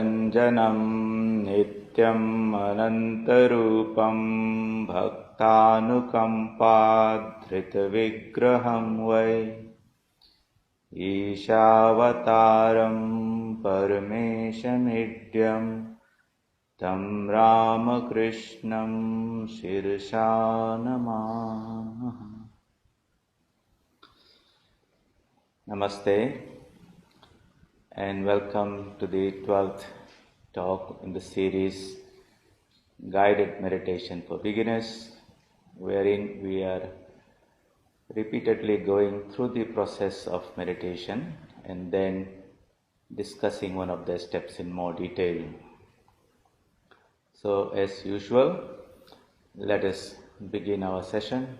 निरञ्जनं नित्यं अनन्तरूपं भक्तानुकम्पाधृतविग्रहं वै ईशावतारं परमेशमीड्यं तं रामकृष्णं शिरसा नमामः. Namaste and welcome to the 12th talk in the series Guided Meditation for Beginners, wherein we are repeatedly going through the process of meditation and then discussing one of the steps in more detail. So as usual, let us begin our session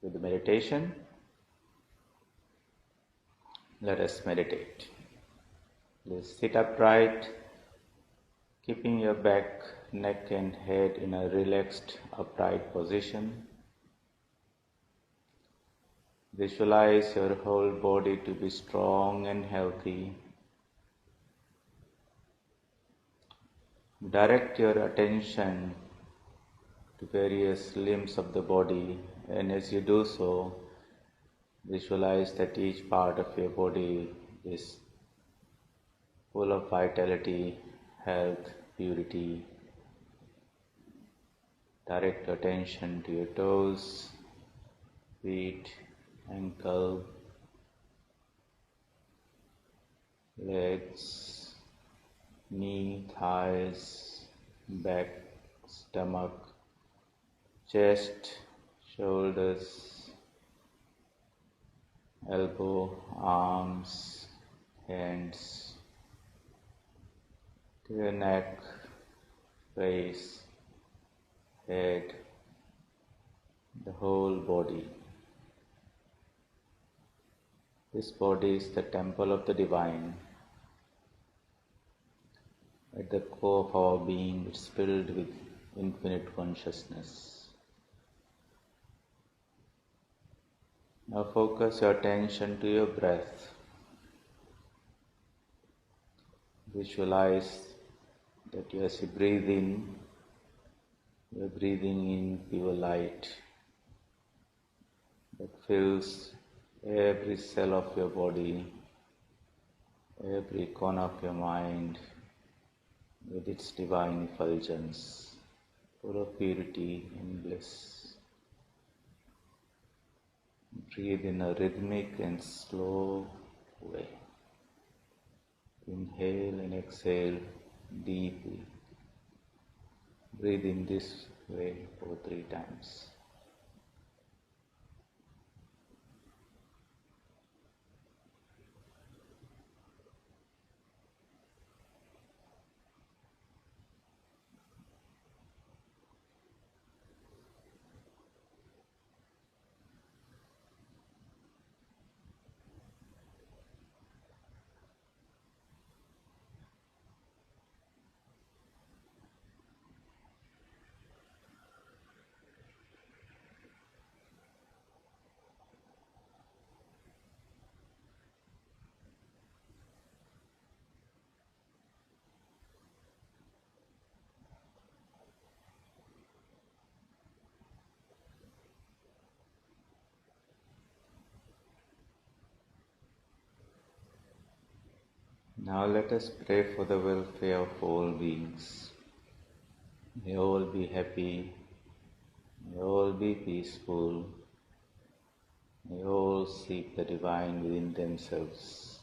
with the meditation. Let us meditate. Please sit upright, keeping your back, neck and head in a relaxed upright position. Visualize your whole body to be strong and healthy. Direct your attention to various limbs of the body, and as you do so, visualize that each part of your body is full of vitality, health, purity. Direct attention to your toes, feet, ankle, legs, knee, thighs, back, stomach, chest, shoulders, elbow, arms, hands, to your neck, face, head, the whole body. This body is the temple of the divine. At the core of our being, it's filled with infinite consciousness. Now focus your attention to your breath. Visualize that as you breathe in, you are breathing in pure light that fills every cell of your body, every corner of your mind with its divine effulgence, full of purity and bliss. Breathe in a rhythmic and slow way. Inhale and exhale deeply. Breathe in this way for 3 times. Now let us pray for the welfare of all beings. May all be happy, may all be peaceful, may all seek the divine within themselves.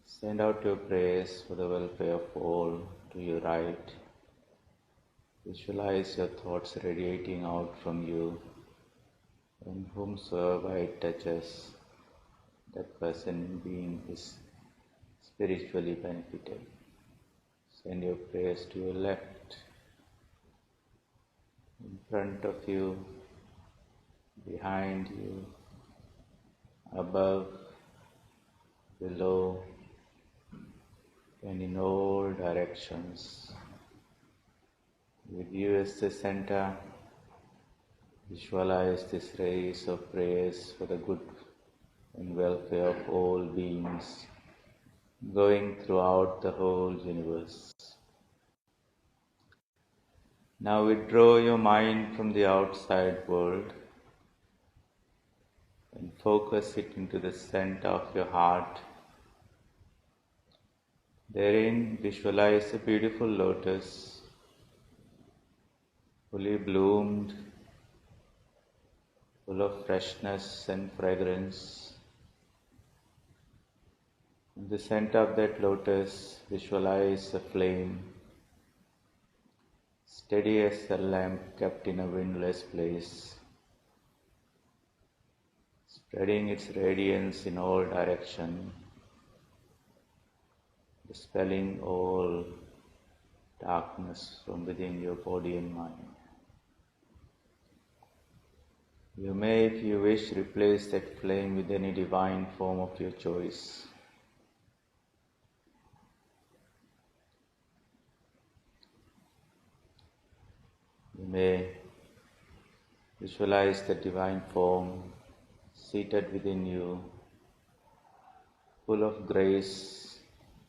Send out your prayers for the welfare of all to your right. Visualize your thoughts radiating out from you, and whomsoever it touches, that person being is spiritually benefited. Send your prayers to your left, in front of you, behind you, above, below, and in all directions. With you as the center, visualize this race of prayers for the good and welfare of all beings going throughout the whole universe. Now withdraw your mind from the outside world and focus it into the center of your heart. Therein visualize a beautiful lotus, fully bloomed, full of freshness and fragrance. In the center of that lotus, visualize a flame, steady as a lamp kept in a windless place, spreading its radiance in all directions, dispelling all darkness from within your body and mind. You may, if you wish, replace that flame with any divine form of your choice. You may visualize the divine form seated within you, full of grace,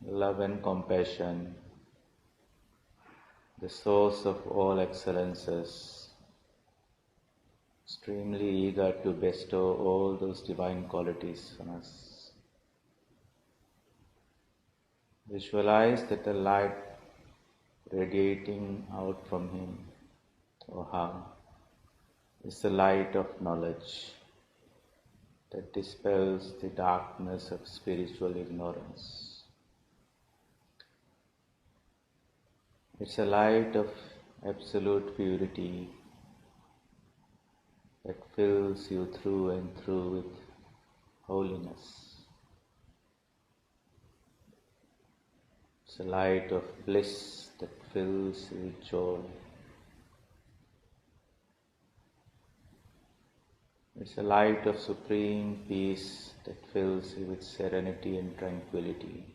love and compassion, the source of all excellences, extremely eager to bestow all those divine qualities on us. Visualize that the light radiating out from him or her is the light of knowledge that dispels the darkness of spiritual ignorance. It's a light of absolute purity that fills you through and through with holiness. It's a light of bliss that fills you with joy. It's a light of supreme peace that fills you with serenity and tranquility.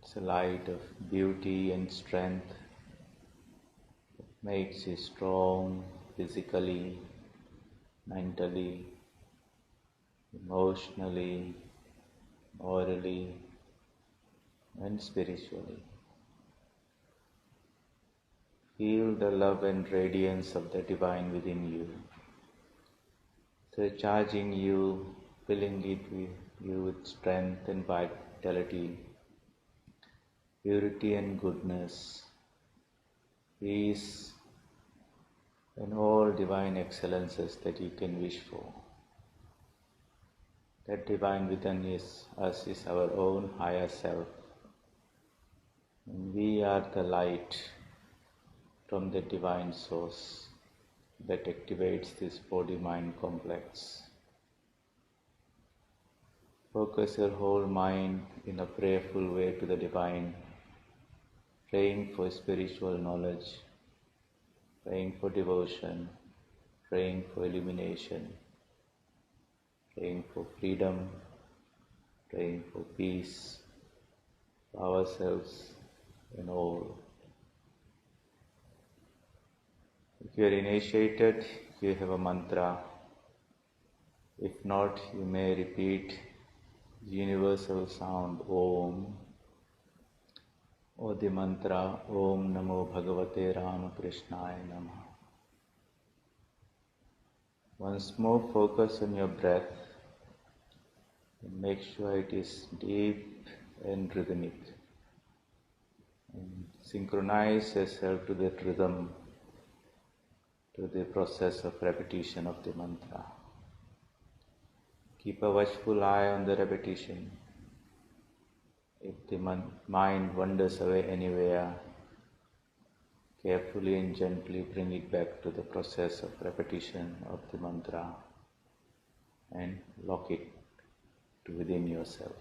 It's a light of beauty and strength that makes you strong physically, mentally, emotionally, morally, and spiritually. Feel the love and radiance of the divine within you, surcharging you, filling you with strength and vitality, purity and goodness, peace, and all divine excellences that you can wish for. That divine within us is our own higher self, and we are the light from the divine source that activates this body-mind complex. Focus your whole mind in a prayerful way to the divine, praying for spiritual knowledge, praying for devotion, praying for illumination, praying for freedom, praying for peace, for ourselves and all. If you are initiated, you have a mantra. If not, you may repeat the universal sound Om, or the mantra Om Namo Bhagavate Ramakrishnaaya Namaha. Once more, focus on your breath and make sure it is deep and rhythmic. And synchronize yourself to that rhythm, to the process of repetition of the mantra. Keep a watchful eye on the repetition. If the mind wanders away anywhere, carefully and gently bring it back to the process of repetition of the mantra and lock it to within yourself.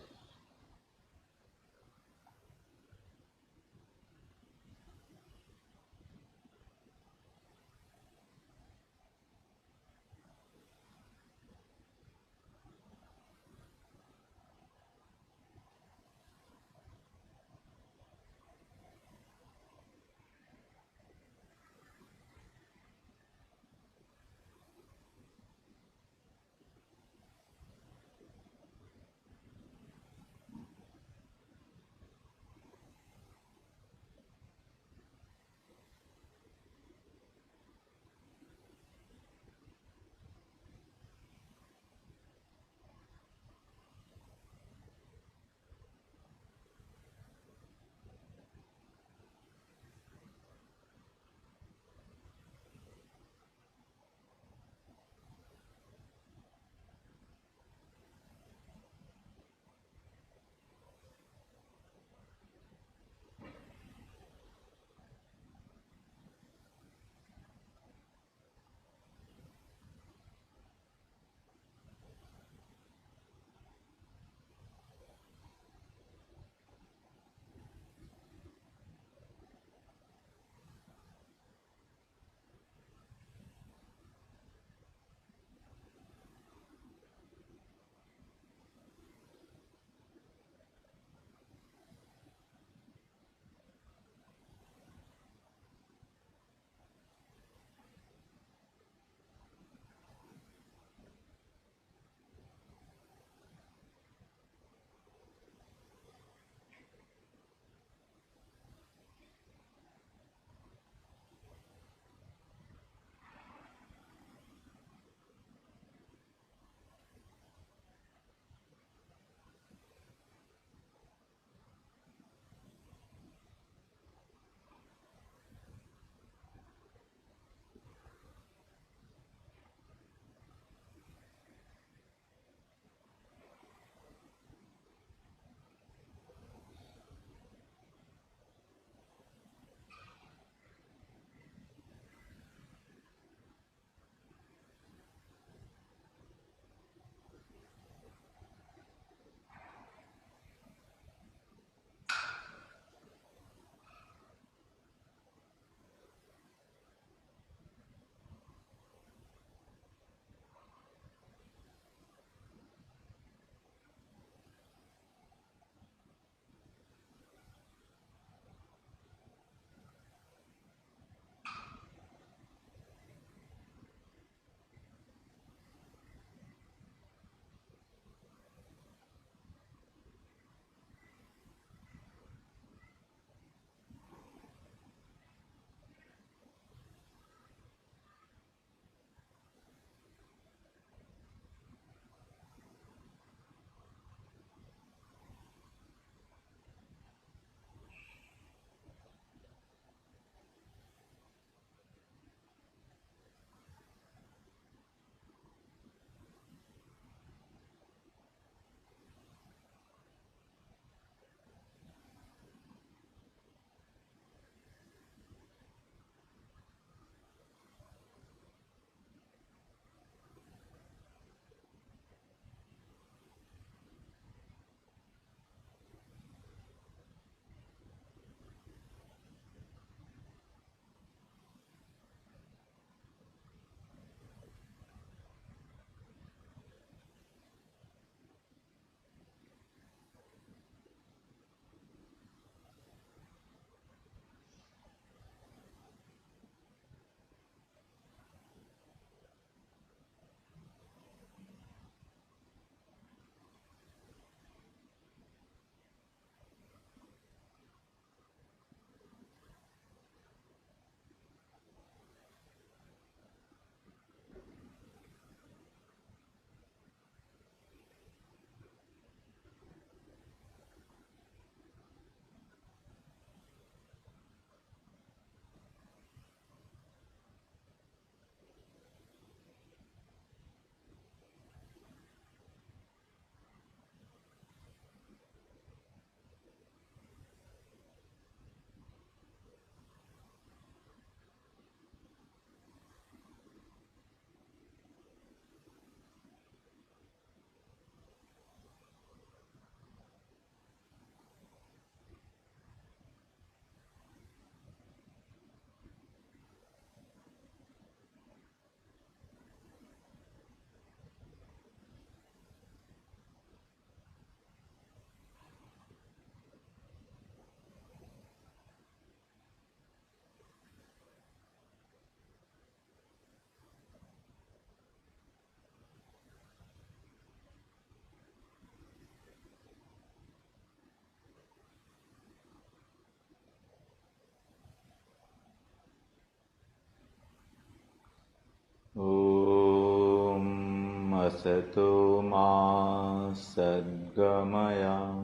Asato ma sadgamaya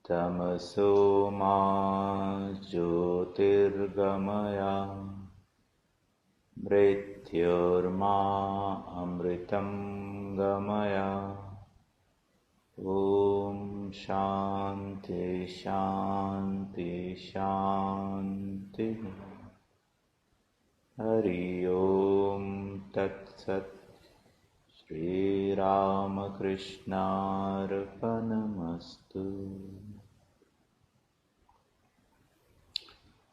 Tamaso ma jyotirgamaya Mrityorma amritam gamaya. Om Shanti Shanti Shanti. Hari Om Tat Sat. Shri Ramakrishna Arpanamastu.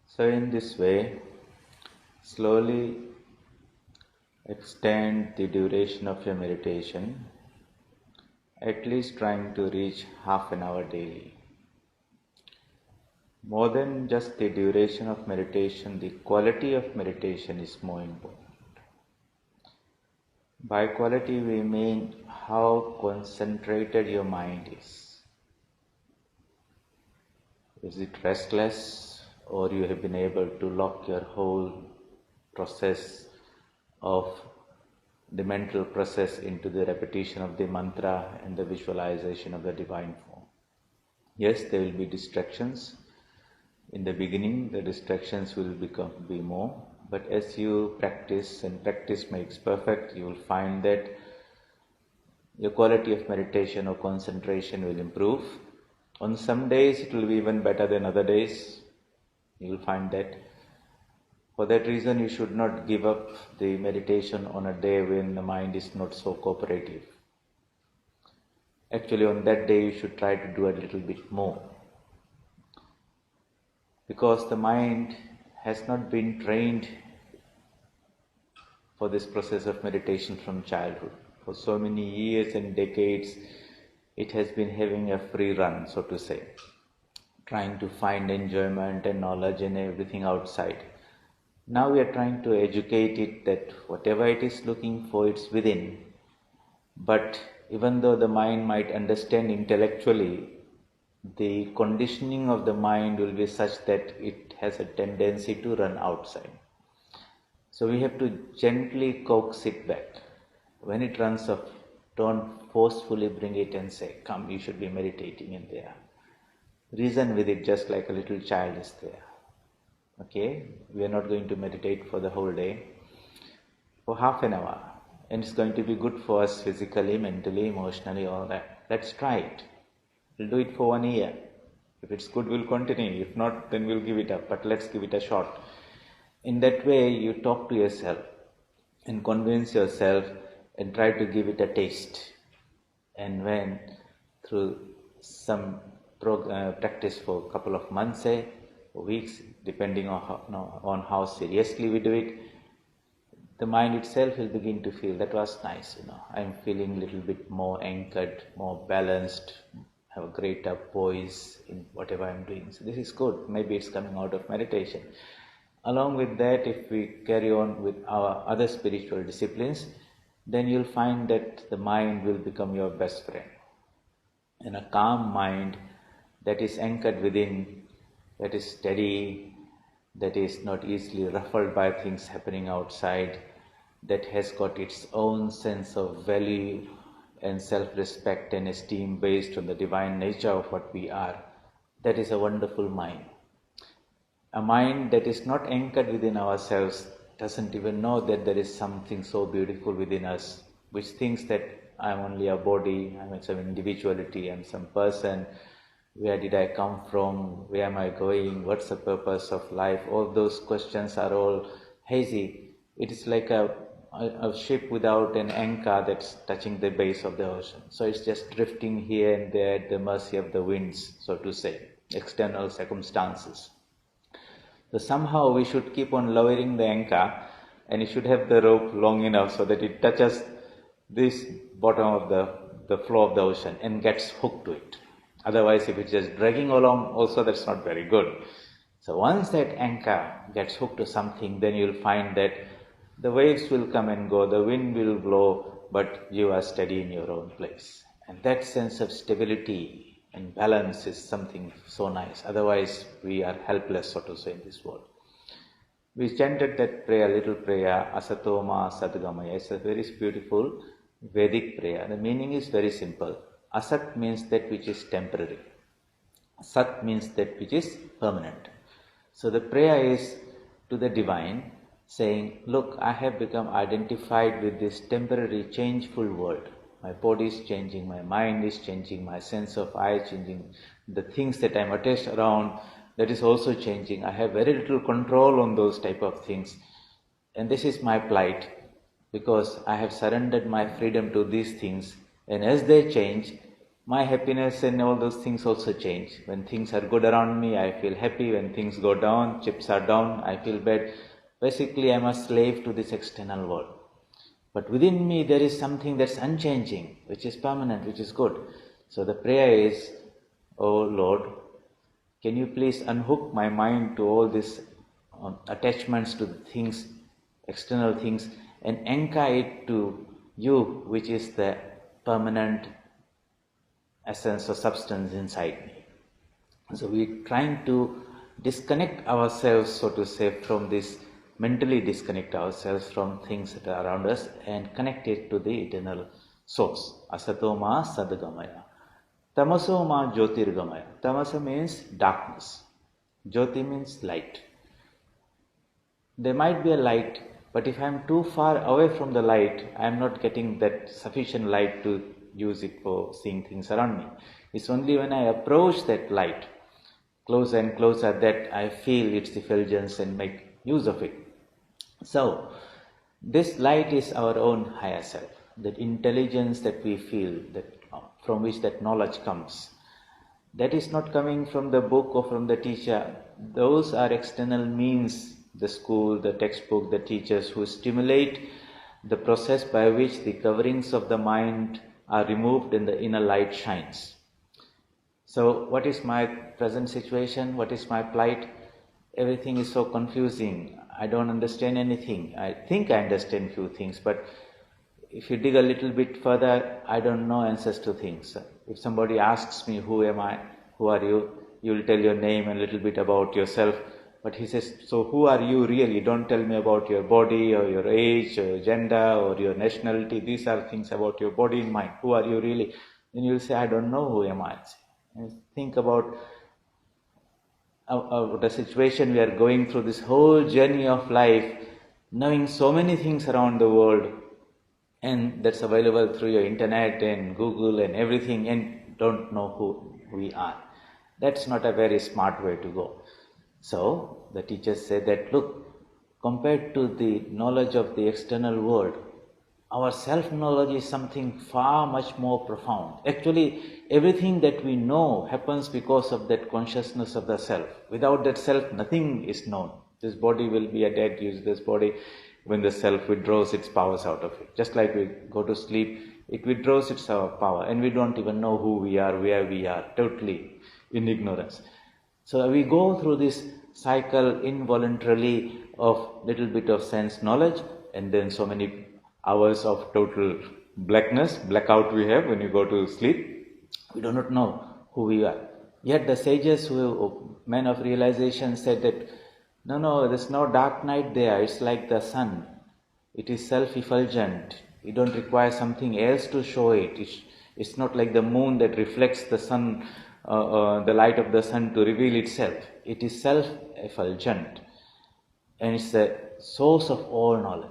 So in this way, slowly extend the duration of your meditation, at least trying to reach half an hour daily. More than just the duration of meditation, the quality of meditation is more important. By quality we mean how concentrated your mind is. Is it restless, or you have been able to lock your whole process of the mental process into the repetition of the mantra and the visualization of the divine form? Yes, there will be distractions. In the beginning, the distractions will be more, but as you practice, and practice makes perfect, you will find that your quality of meditation or concentration will improve. On some days, it will be even better than other days. You will find that. For that reason, you should not give up the meditation on a day when the mind is not so cooperative. Actually, on that day, you should try to do a little bit more. Because the mind has not been trained for this process of meditation from childhood. For so many years and decades, it has been having a free run, so to say, trying to find enjoyment and knowledge and everything outside. Now we are trying to educate it that whatever it is looking for, it's within. But even though the mind might understand intellectually, the conditioning of the mind will be such that it has a tendency to run outside. So we have to gently coax it back. When it runs off, don't forcefully bring it and say, come, you should be meditating in there. Reason with it just like a little child is there. Okay, we are not going to meditate for the whole day, for half an hour. And it's going to be good for us physically, mentally, emotionally, all that. Let's try it. We'll do it for 1 year. If it's good, we'll continue. If not, then we'll give it up. But let's give it a shot. In that way, you talk to yourself and convince yourself and try to give it a taste. And when through some practice for a couple of months, or weeks, depending on how seriously we do it, the mind itself will begin to feel, that was nice, I'm feeling a little bit more anchored, more balanced, have a greater poise in whatever I'm doing. So this is good. Maybe it's coming out of meditation. Along with that, if we carry on with our other spiritual disciplines, then you'll find that the mind will become your best friend. And a calm mind that is anchored within, that is steady, that is not easily ruffled by things happening outside, that has got its own sense of value and self-respect and esteem based on the divine nature of what we are, that is a wonderful mind. A mind that is not anchored within ourselves doesn't even know that there is something so beautiful within us, which thinks that I'm only a body, I'm some individuality, I'm some person, where did I come from, where am I going, what's the purpose of life? All those questions are all hazy. It is like a ship without an anchor that's touching the base of the ocean. So it's just drifting here and there at the mercy of the winds, so to say, external circumstances. So somehow we should keep on lowering the anchor, and you should have the rope long enough so that it touches this bottom of the floor of the ocean and gets hooked to it. Otherwise, if it's just dragging along, also that's not very good. So once that anchor gets hooked to something, then you'll find that the waves will come and go, the wind will blow, but you are steady in your own place. And that sense of stability and balance is something so nice. Otherwise, we are helpless, so to say, in this world. We chanted that prayer, little prayer, Asatoma Sadgamaya. It's a very beautiful Vedic prayer. The meaning is very simple. Asat means that which is temporary. Sat means that which is permanent. So the prayer is to the divine, saying, look, I have become identified with this temporary changeful world. My body is changing, my mind is changing, my sense of I is changing, the things that I am attached around, that is also changing. I have very little control on those type of things. And this is my plight, because I have surrendered my freedom to these things. And as they change, my happiness and all those things also change. When things are good around me, I feel happy. When things go down, chips are down, I feel bad. Basically, I am a slave to this external world. But within me, there is something that's unchanging, which is permanent, which is good. So the prayer is, oh Lord, can you please unhook my mind to all these attachments to the things, external things, and anchor it to you, which is the permanent essence or substance inside me. So we're trying to disconnect ourselves, so to say, from this, mentally disconnect ourselves from things that are around us and connect it to the eternal source. Asatoma Sadgamaya. Tamasoma Jyotirgamaya. Tamasa means darkness. Jyoti means light. There might be a light, but if I am too far away from the light, I am not getting that sufficient light to use it for seeing things around me. It's only when I approach that light, closer and closer, that I feel its effulgence and make use of it. So, this light is our own higher self, that intelligence that we feel, that from which that knowledge comes. That is not coming from the book or from the teacher. Those are external means, the school, the textbook, the teachers who stimulate the process by which the coverings of the mind are removed and the inner light shines. So what is my present situation? What is my plight? Everything is so confusing. I don't understand anything. I think I understand few things, but if you dig a little bit further, I don't know answers to things. If somebody asks me, who am I? Who are you? You will tell your name and a little bit about yourself. But he says, so who are you really? Don't tell me about your body or your age or your gender or your nationality. These are things about your body and mind. Who are you really? Then you will say, I don't know who am I. And think about the situation we are going through, this whole journey of life, knowing so many things around the world, and that's available through your internet and Google and everything, and don't know who we are. That's not a very smart way to go. So the teachers say that, look, compared to the knowledge of the external world, our self-knowledge is something far much more profound. Actually, everything that we know happens because of that consciousness of the self. Without that self, nothing is known. This body will be a dead, useless body when the self withdraws its powers out of it. Just like we go to sleep, it withdraws its power, and we don't even know who we are, where we are, totally in ignorance. So we go through this cycle involuntarily of little bit of sense knowledge, and then so many hours of total blackness, blackout we have when you go to sleep. We do not know who we are. Yet the sages, men of realization, said that no, there's no dark night there. It's like the sun. It is self-effulgent. You don't require something else to show it. It's not like the moon that reflects the sun, the light of the sun to reveal itself. It is self-effulgent, and it's the source of all knowledge.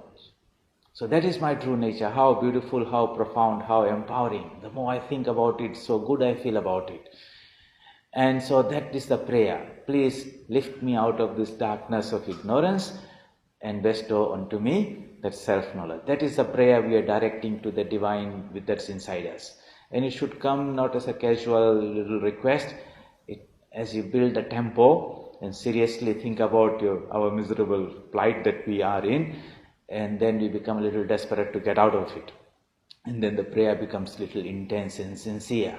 So that is my true nature. How beautiful, how profound, how empowering. The more I think about it, so good I feel about it. And so that is the prayer. Please lift me out of this darkness of ignorance and bestow unto me that self-knowledge. That is the prayer we are directing to the divine that's inside us. And it should come not as a casual little request. As you build a tempo and seriously think about our miserable plight that we are in, and then we become a little desperate to get out of it. And then the prayer becomes a little intense and sincere.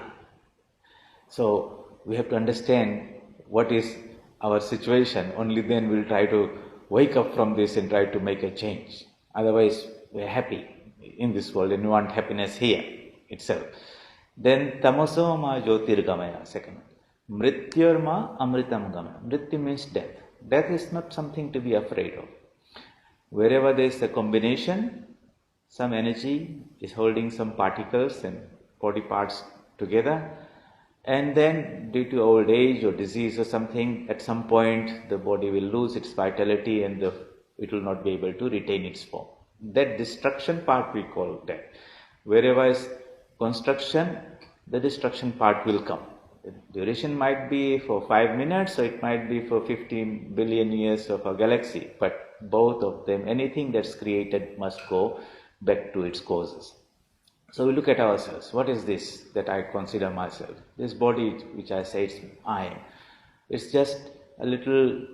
So we have to understand what is our situation. Only then we'll try to wake up from this and try to make a change. Otherwise, we're happy in this world and we want happiness here itself. Then tamasoma jyotirgamaya, second. Mrityurma amritam gamaya. Mrityu means death. Death is not something to be afraid of. Wherever there is a combination, some energy is holding some particles and body parts together, and then due to old age or disease or something, at some point the body will lose its vitality and it will not be able to retain its form. That destruction part we call death. Wherever is construction, the destruction part will come. The duration might be for 5 minutes, or it might be for 15 billion years of a galaxy, but both of them, anything that's created must go back to its causes. So we look at ourselves. What is this that I consider myself? This body which I say it's I am. It's just a little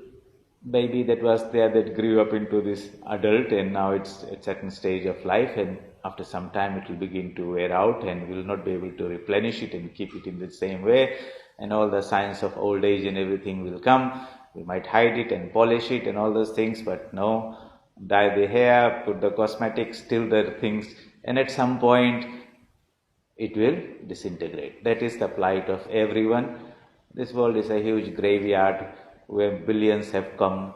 baby that was there that grew up into this adult, and now it's at a certain stage of life, and after some time it will begin to wear out and we will not be able to replenish it and keep it in the same way, and all the signs of old age and everything will come. We might hide it and polish it and all those things, but no, dye the hair, put the cosmetics, still the things, and at some point it will disintegrate. That is the plight of everyone. This world is a huge graveyard where billions have come,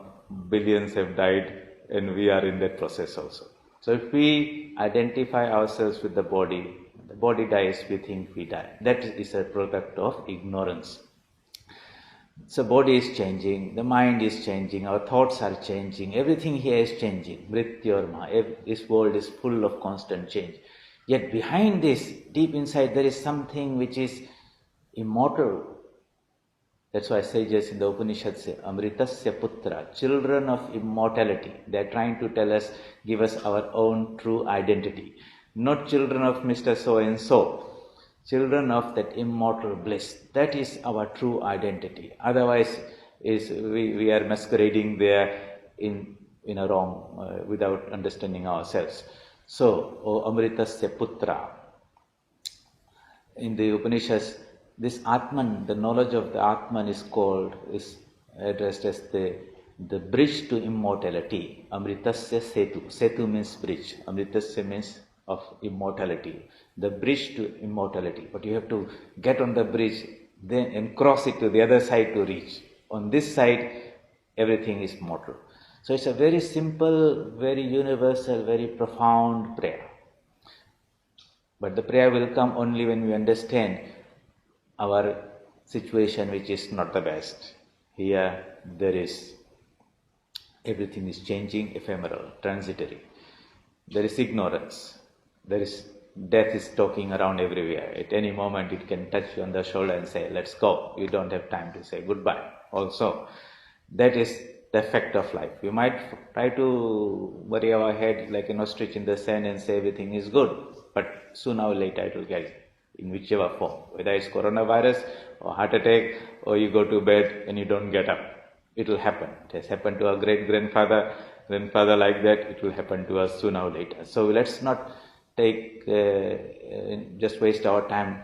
billions have died, and we are in that process also. So if we identify ourselves with the body dies, we think we die. That is a product of ignorance. So body is changing, the mind is changing, our thoughts are changing, everything here is changing. Mrityorma, this world is full of constant change. Yet behind this, deep inside, there is something which is immortal. That's why sages in the Upanishads say, Amritasya Putra, children of immortality. They are trying to tell us, give us our own true identity. Not children of Mr. So-and-so. Children of that immortal bliss. That is our true identity. Otherwise, we are masquerading there in a wrong, without understanding ourselves. So, O Amritasya Putra. In the Upanishads, this Atman, the knowledge of the Atman is addressed as the bridge to immortality. Amritasya Setu. Setu means bridge. Amritasya means of immortality. The bridge to immortality. But you have to get on the bridge then and cross it to the other side to reach. On this side, everything is mortal. So it's a very simple, very universal, very profound prayer. But the prayer will come only when we understand our situation, which is not the best. Here everything is changing, ephemeral, transitory. There is ignorance. Death is talking around everywhere. At any moment it can touch you on the shoulder and say, let's go. You don't have time to say goodbye. Also, that is the effect of life. We might try to bury our head like an ostrich in the sand and say everything is good, but sooner or later it will get in whichever form, whether it's coronavirus or heart attack, or you go to bed and you don't get up. It will happen. It has happened to our grandfather like that. It will happen to us sooner or later. So let's not just waste our time.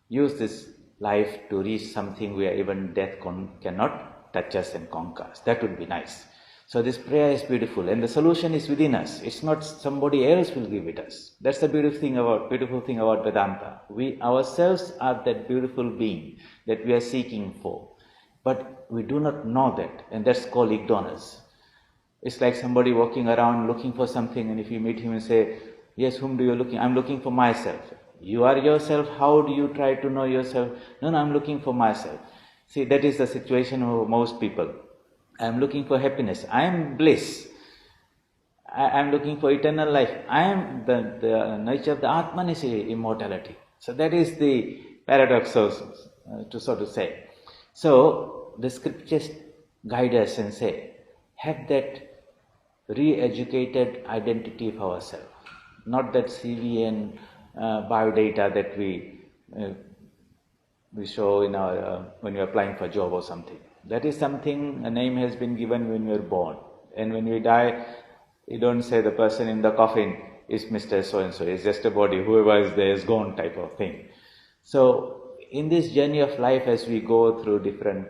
Use this life to reach something where even death cannot touch us and conquer us. That would be nice. So this prayer is beautiful, and the solution is within us. It's not somebody else will give it us. That's the beautiful thing about Vedanta. We ourselves are that beautiful being that we are seeking for. But we do not know that, and that's called ignorance. It's like somebody walking around looking for something, and if you meet him and say, yes, whom do you looking? I'm looking for myself. You are yourself. How do you try to know yourself? No, I'm looking for myself. See, that is the situation of most people. I'm looking for happiness. I am bliss. I am looking for eternal life. I am the nature of the Atman is immortality. So that is the paradox, so to say. So the scriptures guide us and say, have that re-educated identity of ourselves. Not that CV and biodata that we show in our when you're applying for a job or something. That is something, a name has been given when you're born. And when we die, you don't say the person in the coffin is Mr. So-and-so. It's just a body. Whoever is there is gone type of thing. So in this journey of life, as we go through different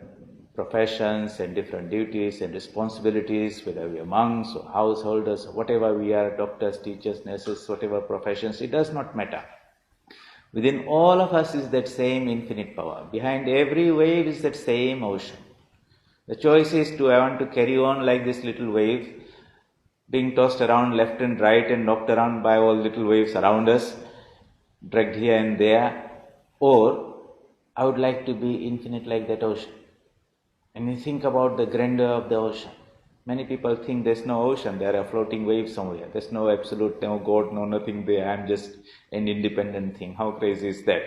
professions and different duties and responsibilities, whether we are monks or householders or whatever we are, doctors, teachers, nurses, whatever professions, it does not matter. Within all of us is that same infinite power. Behind every wave is that same ocean. The choice is, do I want to carry on like this little wave being tossed around left and right and knocked around by all little waves around us, dragged here and there, or I would like to be infinite like that ocean. And you think about the grandeur of the ocean. Many people think there's no ocean, there are floating waves somewhere. There's no absolute, no God, no nothing there. I'm just an independent thing. How crazy is that?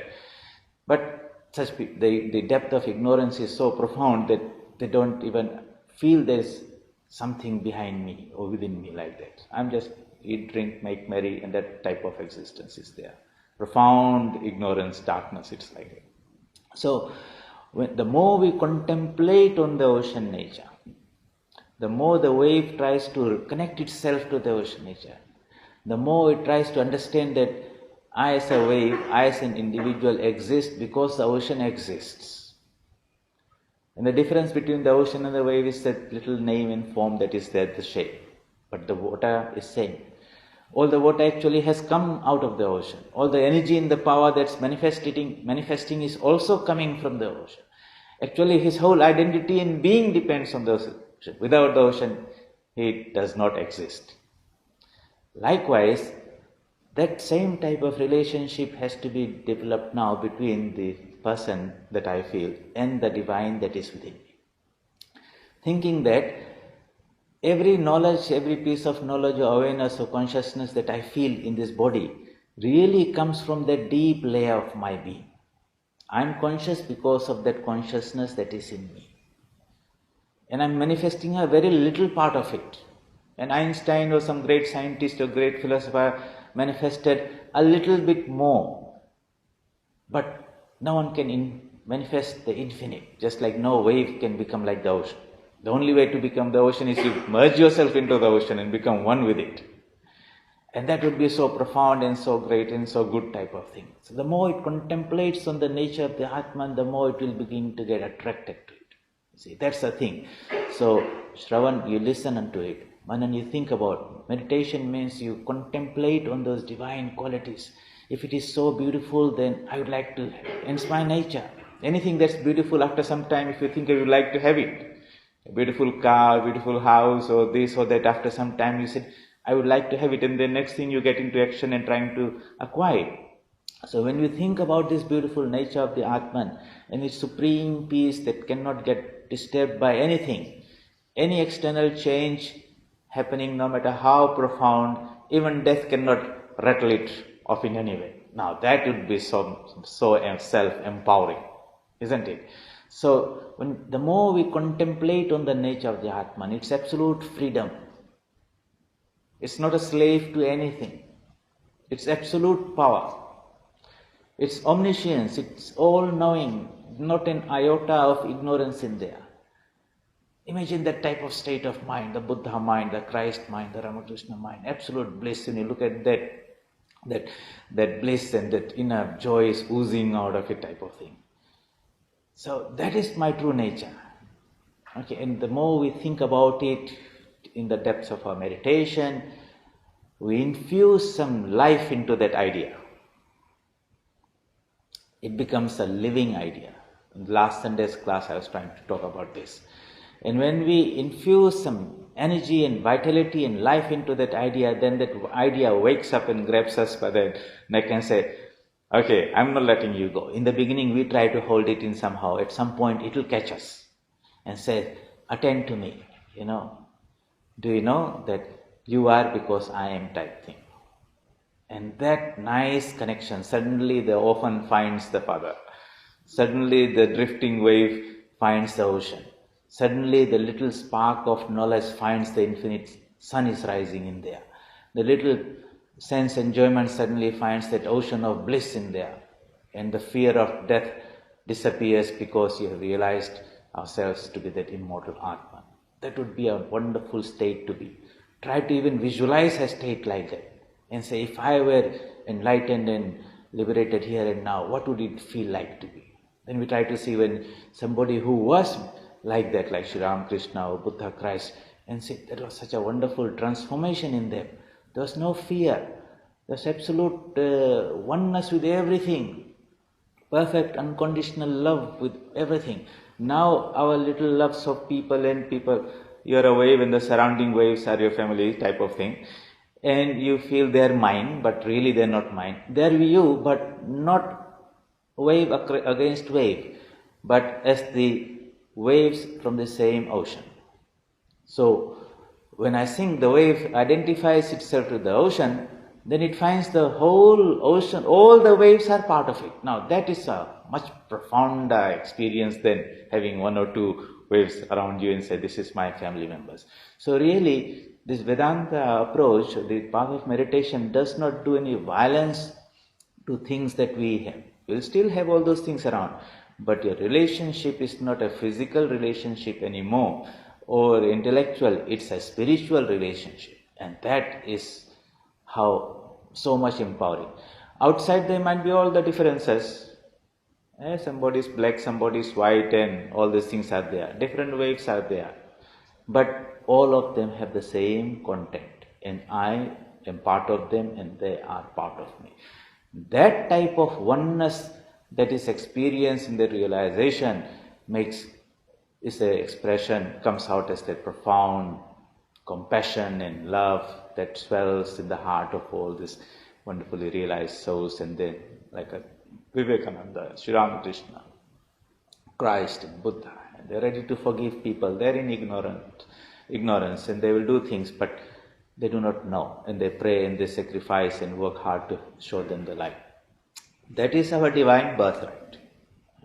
But the depth of ignorance is so profound that they don't even feel there's something behind me or within me like that. I'm just eat, drink, make merry, and that type of existence is there. Profound ignorance, darkness, it's like that. So, the more we contemplate on the ocean nature, the more the wave tries to connect itself to the ocean nature, the more it tries to understand that I as a wave, I as an individual exist because the ocean exists. And the difference between the ocean and the wave is that little name and form that is there, the shape. But the water is same. All the water actually has come out of the ocean. All the energy and the power that's manifesting is also coming from the ocean. Actually, his whole identity and being depends on the ocean. Without the ocean, he does not exist. Likewise, that same type of relationship has to be developed now between the person that I feel and the divine that is within me. Thinking that every knowledge, every piece of knowledge or awareness or consciousness that I feel in this body really comes from that deep layer of my being. I am conscious because of that consciousness that is in me. And I am manifesting a very little part of it. And Einstein or some great scientist or great philosopher manifested a little bit more. But no one can manifest the infinite, just like no wave can become like the ocean. The only way to become the ocean is to merge yourself into the ocean and become one with it. And that would be so profound and so great and so good type of thing. So the more it contemplates on the nature of the Atman, the more it will begin to get attracted to it. See, that's the thing. So, Shravan, you listen unto it. Manan, you think about it. Meditation means you contemplate on those divine qualities. If it is so beautiful, then I would like to, and it's my nature. Anything that's beautiful, after some time, if you think you would like to have it, a beautiful car, a beautiful house, or this or that, after some time you said, I would like to have it, and then next thing you get into action and trying to acquire it. So when we think about this beautiful nature of the Atman and its supreme peace that cannot get disturbed by anything, any external change happening, no matter how profound, even death cannot rattle it off in any way. Now that would be so self-empowering, isn't it? So the more we contemplate on the nature of the Atman, it's absolute freedom. It's not a slave to anything. It's absolute power. It's omniscience. It's all-knowing. Not an iota of ignorance in there. Imagine that type of state of mind, the Buddha mind, the Christ mind, the Ramakrishna mind. Absolute bliss. When you look at that bliss and that inner joy is oozing out of it type of thing. So that is my true nature. Okay, and the more we think about it in the depths of our meditation, we infuse some life into that idea. It becomes a living idea. In last Sunday's class, I was trying to talk about this. And when we infuse some energy and vitality and life into that idea, then that idea wakes up and grabs us by the neck and says, okay, I'm not letting you go. In the beginning, we try to hold it in somehow. At some point, it will catch us and say, attend to me. Do you know that you are because I am type thing? And that nice connection, suddenly the orphan finds the father. Suddenly the drifting wave finds the ocean. Suddenly the little spark of knowledge finds the infinite sun is rising in there. The little sense enjoyment suddenly finds that ocean of bliss in there. And the fear of death disappears because you have realized ourselves to be that immortal Atman. That would be a wonderful state to be. Try to even visualize a state like that. And say, if I were enlightened and liberated here and now, what would it feel like to be? Then we try to see when somebody who was like that, like Sri Ramakrishna or Buddha, Christ, and say, there was such a wonderful transformation in them. There was no fear. There was absolute oneness with everything. Perfect unconditional love with everything. Now our little loves of people and people, you're a wave and the surrounding waves are your family type of thing. And you feel they're mine, but really they're not mine. They're you, but not wave against wave, but as the waves from the same ocean. So, when I think the wave identifies itself with the ocean, then it finds the whole ocean, all the waves are part of it. Now, that is a much profound experience than having one or two waves around you and say, this is my family members. So, really, this Vedanta approach, the path of meditation, does not do any violence to things that we have. You'll still have all those things around, but your relationship is not a physical relationship anymore or intellectual, it's a spiritual relationship. And that is how so much empowering. Outside there might be all the differences. Somebody is black, somebody is white, and all these things are there. Different waves are there. But all of them have the same content. And I am part of them and they are part of me. That type of oneness that is experienced in the realization is an expression, comes out as that profound compassion and love that swells in the heart of all these wonderfully realized souls. And then, like a Vivekananda, Sri Ramakrishna, Christ, and Buddha, and they're ready to forgive people. They're in ignorance, and they will do things, but they do not know, and they pray and they sacrifice and work hard to show them the light. That is our divine birthright.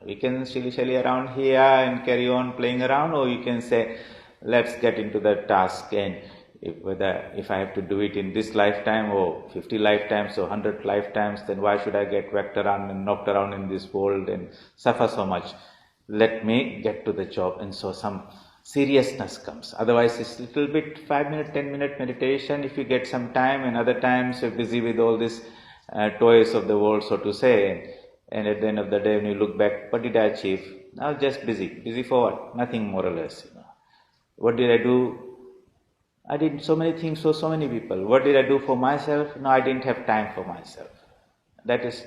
We can shilly-shally around here and carry on playing around, or you can say, let's get into that task, and if I have to do it in this lifetime or 50 lifetimes or 100 lifetimes, then why should I get whacked around and knocked around in this world and suffer so much? Let me get to the job. And so some seriousness comes. Otherwise, it's a little bit 5-minute, 10-minute meditation if you get some time, and other times you're busy with all these toys of the world, so to say. And at the end of the day, when you look back, what did I achieve? Now just busy. Busy for what? Nothing more or less. What did I do? I did so many things for so many people. What did I do for myself? No, I didn't have time for myself. That is,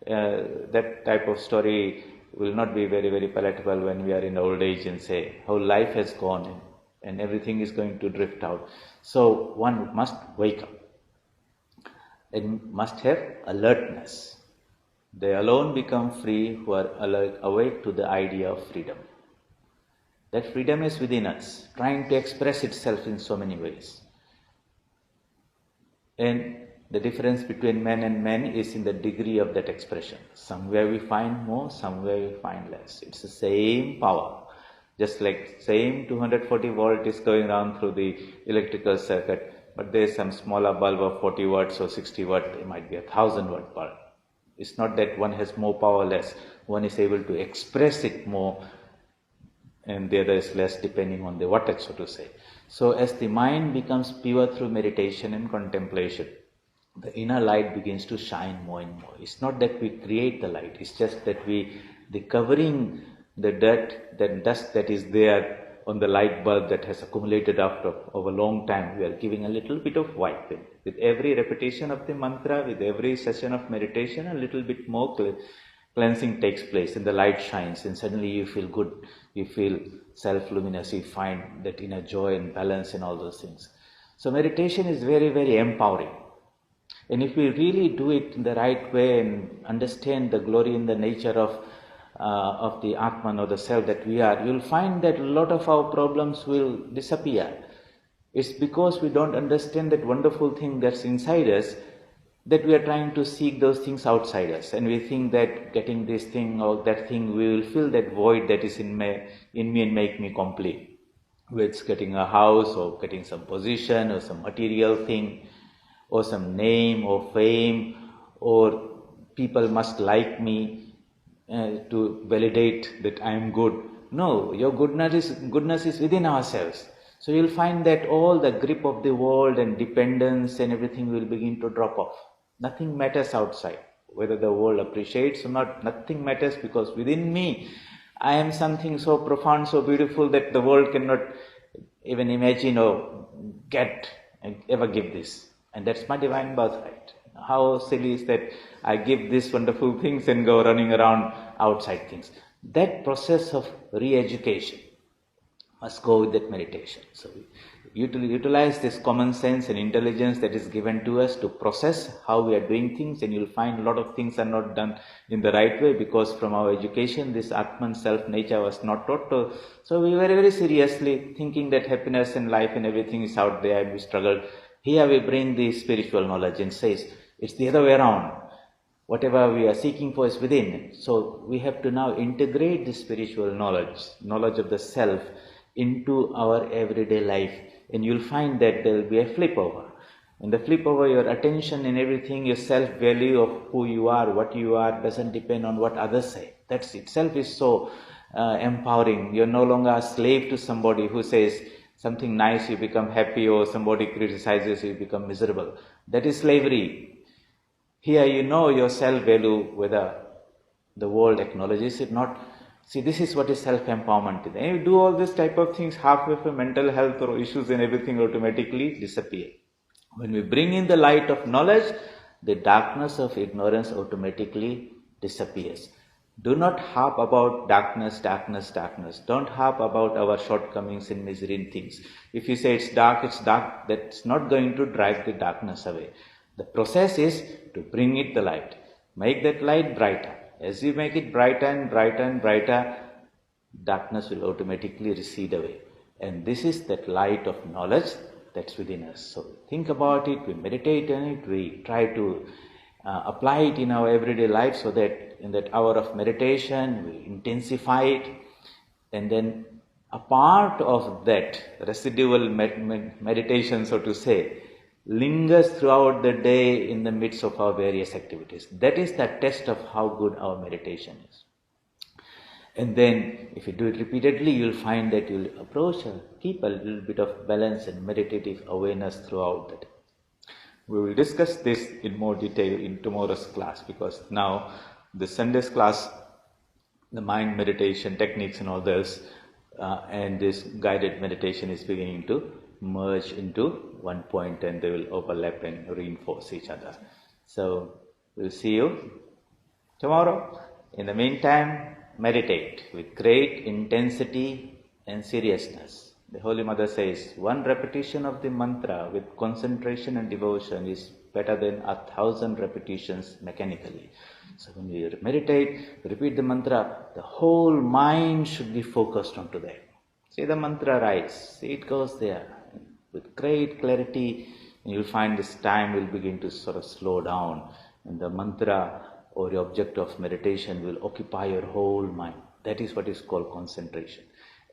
that type of story will not be very, very palatable when we are in old age and say how life has gone and everything is going to drift out. So one must wake up and must have alertness. They alone become free who are awake to the idea of freedom. That freedom is within us, trying to express itself in so many ways. And the difference between man and man is in the degree of that expression. Somewhere we find more, somewhere we find less. It's the same power. Just like same 240 volt is going around through the electrical circuit, but there is some smaller bulb of 40 watts or 60 watts, there might be 1,000 watt bulb. It's not that one has more power or less. One is able to express it more and the other is less, depending on the wattage, so to say. So as the mind becomes pure through meditation and contemplation, the inner light begins to shine more and more. It's not that we create the light, it's just that the covering the dust that is there on the light bulb that has accumulated over a long time, we are giving a little bit of white. With every repetition of the mantra, with every session of meditation, a little bit more cleansing takes place and the light shines and suddenly you feel good, you feel self-luminous, you find that inner joy and balance and all those things. So meditation is very, very empowering. And if we really do it in the right way and understand the glory in the nature of the Atman or the self that we are, you'll find that a lot of our problems will disappear. It's because we don't understand that wonderful thing that's inside us that we are trying to seek those things outside us. And we think that getting this thing or that thing, we will fill that void that is in me and make me complete. Whether it's getting a house or getting some position or some material thing or some name or fame or people must like me to validate that I am good. No, your goodness is within ourselves. So you'll find that all the grip of the world and dependence and everything will begin to drop off. Nothing matters outside. Whether the world appreciates or not, nothing matters, because within me, I am something so profound, so beautiful that the world cannot even imagine or ever give this. And that's my divine birthright. How silly is that I give these wonderful things and go running around outside things. That process of re-education must go with that meditation. So utilize this common sense and intelligence that is given to us to process how we are doing things, and you'll find a lot of things are not done in the right way because from our education this Atman self nature was not taught. So we were very seriously thinking that happiness and life and everything is out there and we struggled. Here we bring the spiritual knowledge and says it's the other way around. Whatever we are seeking for is within. So we have to now integrate the spiritual knowledge of the self into our everyday life. And you'll find that there will be a flip over. In the flip over, your attention and everything, your self-value of who you are, what you are, doesn't depend on what others say. That itself is so empowering. You're no longer a slave to somebody who says something nice, you become happy, or somebody criticizes, you become miserable. That is slavery. Here you know your self-value, whether the world acknowledges it not. See, this is what is self-empowerment. And you do all this type of things, halfway for mental health or issues and everything automatically disappear. When we bring in the light of knowledge, the darkness of ignorance automatically disappears. Do not harp about darkness. Don't harp about our shortcomings and misery in things. If you say it's dark, that's not going to drive the darkness away. The process is to bring it the light. Make that light brighter. As you make it brighter and brighter and brighter, darkness will automatically recede away. And this is that light of knowledge that's within us. So think about it, we meditate on it, we try to apply it in our everyday life so that in that hour of meditation, we intensify it. And then a part of that residual meditation, so to say, lingers throughout the day in the midst of our various activities. That is the test of how good our meditation is. And then if you do it repeatedly, you'll find that you'll approach and keep a little bit of balance and meditative awareness throughout the day. We will discuss this in more detail in tomorrow's class, because now the Sunday's class, the mind meditation techniques and all this, and this guided meditation is beginning to merge into one point, and they will overlap and reinforce each other. So we'll see you tomorrow. In the meantime, meditate with great intensity and seriousness. The Holy Mother says, one repetition of the mantra with concentration and devotion is better than 1,000 repetitions mechanically. So when you meditate, repeat the mantra, the whole mind should be focused onto that. See the mantra rise, see it goes there with great clarity, and you'll find this time will begin to sort of slow down, and the mantra or the object of meditation will occupy your whole mind. That is what is called concentration.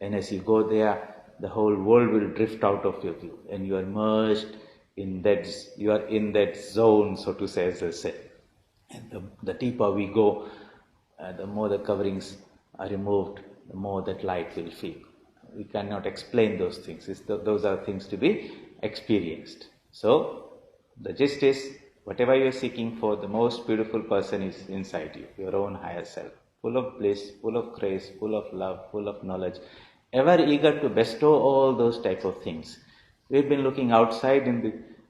And as you go there, the whole world will drift out of your view, and you are merged in that, you are in that zone, so to say, as I said. And the deeper we go, the more the coverings are removed, the more that light will feel. We cannot explain those things. Those are things to be experienced. So, the gist is, whatever you are seeking for, the most beautiful person is inside you, your own higher self. Full of bliss, full of grace, full of love, full of knowledge, ever eager to bestow all those type of things. We've been looking outside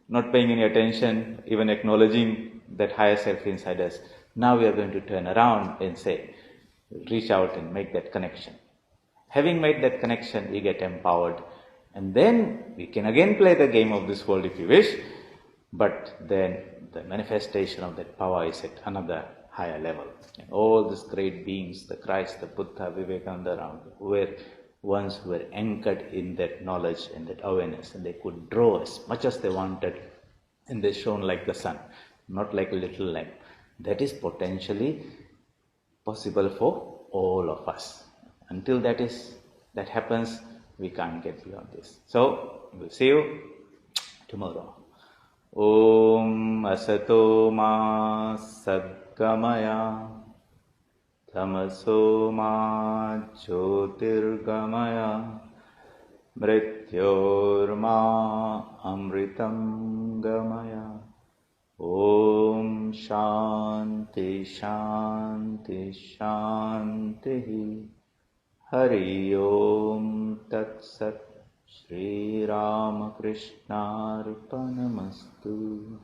not paying any attention, even acknowledging that higher self inside us. Now we are going to turn around and say, reach out and make that connection. Having made that connection, we get empowered, and then we can again play the game of this world if you wish, but then the manifestation of that power is at another higher level. And all these great beings, the Christ, the Buddha, Vivekananda, were ones who were anchored in that knowledge and that awareness, and they could draw as much as they wanted, and they shone like the sun, not like a little lamp. That is potentially possible for all of us. Until that happens, we can't get beyond this. So, we'll see you tomorrow. Om Asato Ma Sadgamaya Tamaso Ma Jyotirgamaya Mrityorma Amritam Gamaya. Om Shanti Shanti Shanti. Hari Om Tat Sat. Shri Ramakrishna Arpanamastu.